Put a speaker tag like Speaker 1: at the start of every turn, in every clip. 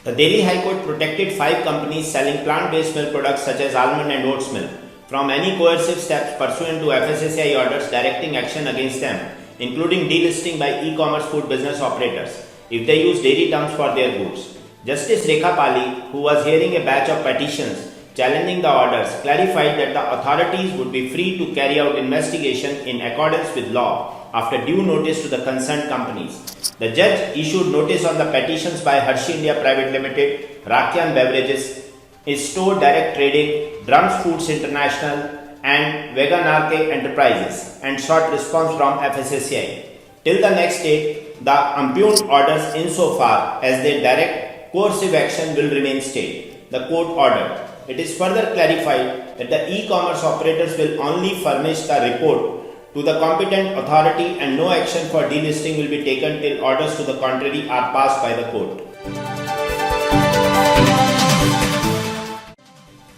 Speaker 1: The Delhi High Court protected 5 companies selling plant-based milk products such as almond and oats milk from any coercive steps pursuant to FSSAI orders directing action against them, including delisting by e-commerce food business operators if they use dairy terms for their goods. Justice Rekha Pali, who was hearing a batch of petitions challenging the orders, clarified that the authorities would be free to carry out investigation in accordance with law after due notice to the concerned companies. The judge issued notice on the petitions by Hershey India Private Limited, Rakyan Beverages, Store Direct Trading, Drums Foods International and Veganarke Enterprises and sought response from FSSAI. Till the next date, the impugned orders insofar as their direct coercive action will remain stayed, the court ordered. It is further clarified that the e-commerce operators will only furnish the report to the competent authority and no action for delisting will be taken till orders to the contrary are passed by the court.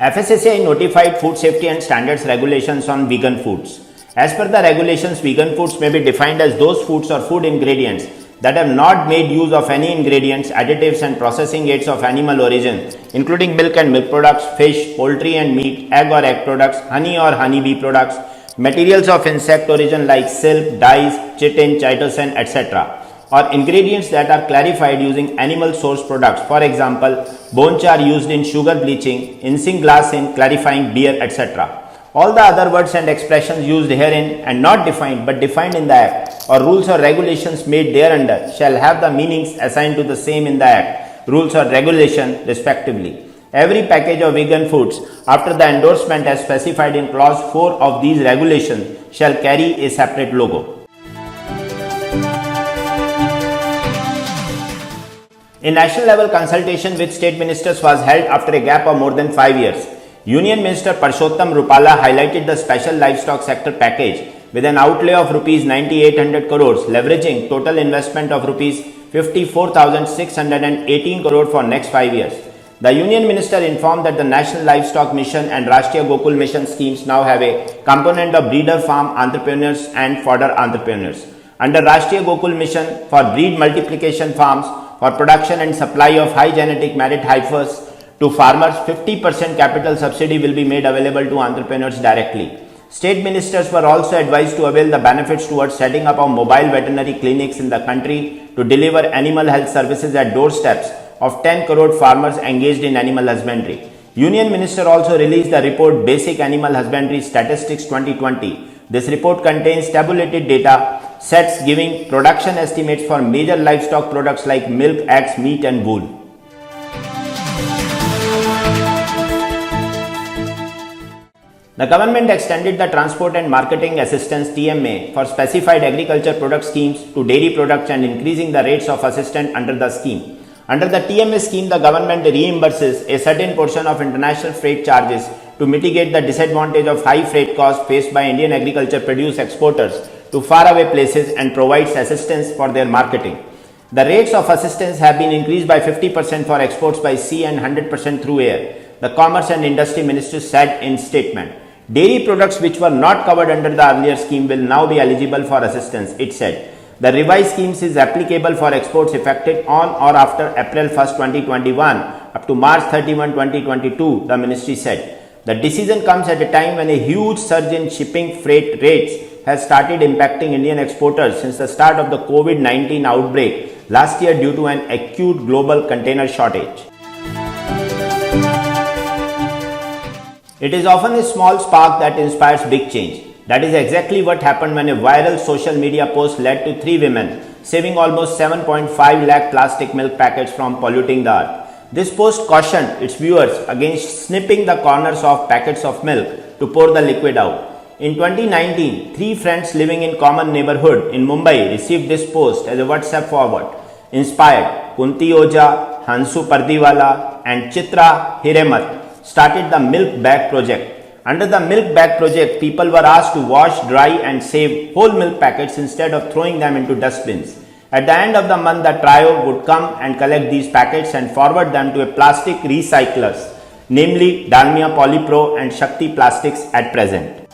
Speaker 1: FSSAI notified food safety and standards regulations on vegan foods. As per the regulations, vegan foods may be defined as those foods or food ingredients that have not made use of any ingredients, additives and processing aids of animal origin, including milk and milk products, fish, poultry and meat, egg or egg products, honey or honeybee products, materials of insect origin like silk, dyes, chitin, chitosan, etc. or ingredients that are clarified using animal source products, for example, bone char used in sugar bleaching, isinglass in clarifying beer, etc. All the other words and expressions used herein and not defined but defined in the Act or rules or regulations made thereunder shall have the meanings assigned to the same in the Act, rules or regulation respectively. Every package of vegan foods after the endorsement as specified in clause 4 of these regulations shall carry a separate logo. A national level consultation with state ministers was held after a gap of more than 5 years. Union Minister Parshottam Rupala highlighted the special livestock sector package with an outlay of Rs 9,800 crores, leveraging total investment of Rs 54,618 crore for next 5 years. The Union Minister informed that the National Livestock Mission and Rashtriya Gokul Mission schemes now have a component of breeder farm entrepreneurs and fodder entrepreneurs. Under Rashtriya Gokul Mission for breed multiplication farms for production and supply of high genetic merit heifers to farmers, 50% capital subsidy will be made available to entrepreneurs directly. State ministers were also advised to avail the benefits towards setting up of mobile veterinary clinics in the country to deliver animal health services at doorsteps of 10 crore farmers engaged in animal husbandry. Union Minister also released the report Basic Animal Husbandry Statistics 2020. This report contains tabulated data sets giving production estimates for major livestock products like milk, eggs, meat and wool. The government extended the Transport and Marketing Assistance TMA for specified agriculture product schemes to dairy products and increasing the rates of assistance under the scheme. Under the TMA scheme, the government reimburses a certain portion of international freight charges to mitigate the disadvantage of high freight costs faced by Indian agriculture produce exporters to faraway places and provides assistance for their marketing. The rates of assistance have been increased by 50% for exports by sea and 100% through air, the Commerce and Industry Ministry said in statement. Dairy products which were not covered under the earlier scheme will now be eligible for assistance, it said. The revised scheme is applicable for exports effected on or after April 1, 2021 up to March 31, 2022, the ministry said. The decision comes at a time when a huge surge in shipping freight rates has started impacting Indian exporters since the start of the COVID-19 outbreak last year due to an acute global container shortage. It is often a small spark that inspires big change. That is exactly what happened when a viral social media post led to 3 women saving almost 7.5 lakh plastic milk packets from polluting the earth. This post cautioned its viewers against snipping the corners of packets of milk to pour the liquid out. In 2019, 3 friends living in common neighborhood in Mumbai received this post as a WhatsApp forward. Inspired, Kunti Oja, Hansu Pardiwala and Chitra Hiremat started the Milk Bag Project. Under the Milk Bag Project, people were asked to wash, dry and save whole milk packets instead of throwing them into dustbins. At the end of the month, the trio would come and collect these packets and forward them to a plastic recyclers, namely Dalmia Polypro and Shakti Plastics at present.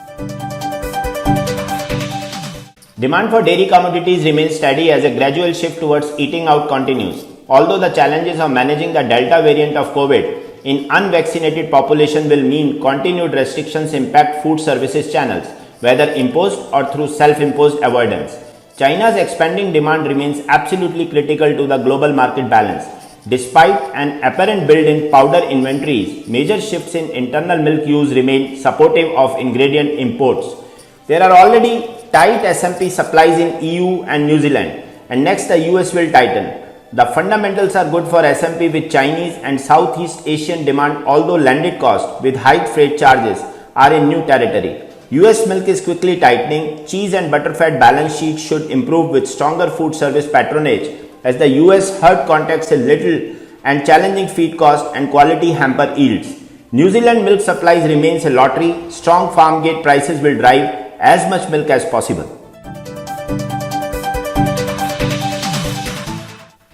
Speaker 1: Demand for dairy commodities remains steady as a gradual shift towards eating out continues. although the challenges of managing the Delta variant of COVID in unvaccinated population will mean continued restrictions impact food services channels, whether imposed or through self-imposed avoidance. China's expanding demand remains absolutely critical to the global market balance. Despite an apparent build in powder inventories, major shifts in internal milk use remain supportive of ingredient imports. There are already tight SMP supplies in EU and New Zealand, and next the US will tighten. The fundamentals are good for SMP with Chinese and Southeast Asian demand, although landed cost with high freight charges are in new territory. US milk is quickly tightening. Cheese and butterfat balance sheets should improve with stronger food service patronage as the US herd context is little and challenging feed cost and quality hamper yields. New Zealand milk supplies remains a lottery. Strong farm gate prices will drive as much milk as possible.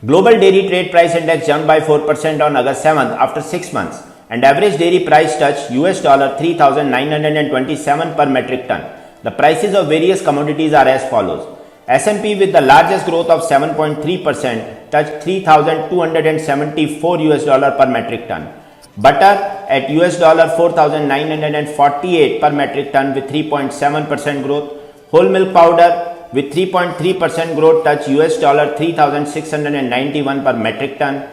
Speaker 1: Global dairy trade price index jumped by 4% on August 7th after 6 months, and average dairy price touched $3,927 per metric ton. The prices of various commodities are as follows. SMP with the largest growth of 7.3% touched $3,274 per metric ton. Butter at $4,948 per metric ton with 3.7% growth. Whole milk powder with 3.3% growth touched $3,691 per metric ton.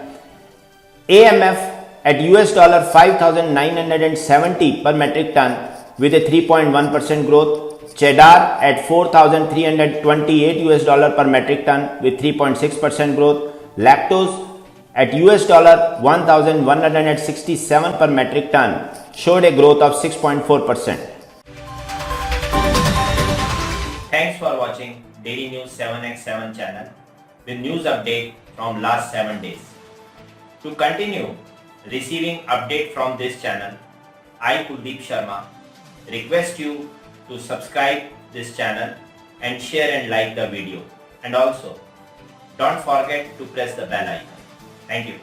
Speaker 1: AMF at $5,970 per metric ton with a 3.1% growth. Cheddar at $4,328 per metric ton with 3.6% growth. Lactose at $1,167 per metric ton showed a growth of 6.4%.
Speaker 2: Thanks for watching Daily News 7x7 channel with news update from last 7 days. To continue receiving update from this channel, I Kuldeep Sharma request you to subscribe this channel and share and like the video, and also don't forget to press the bell icon. Thank you.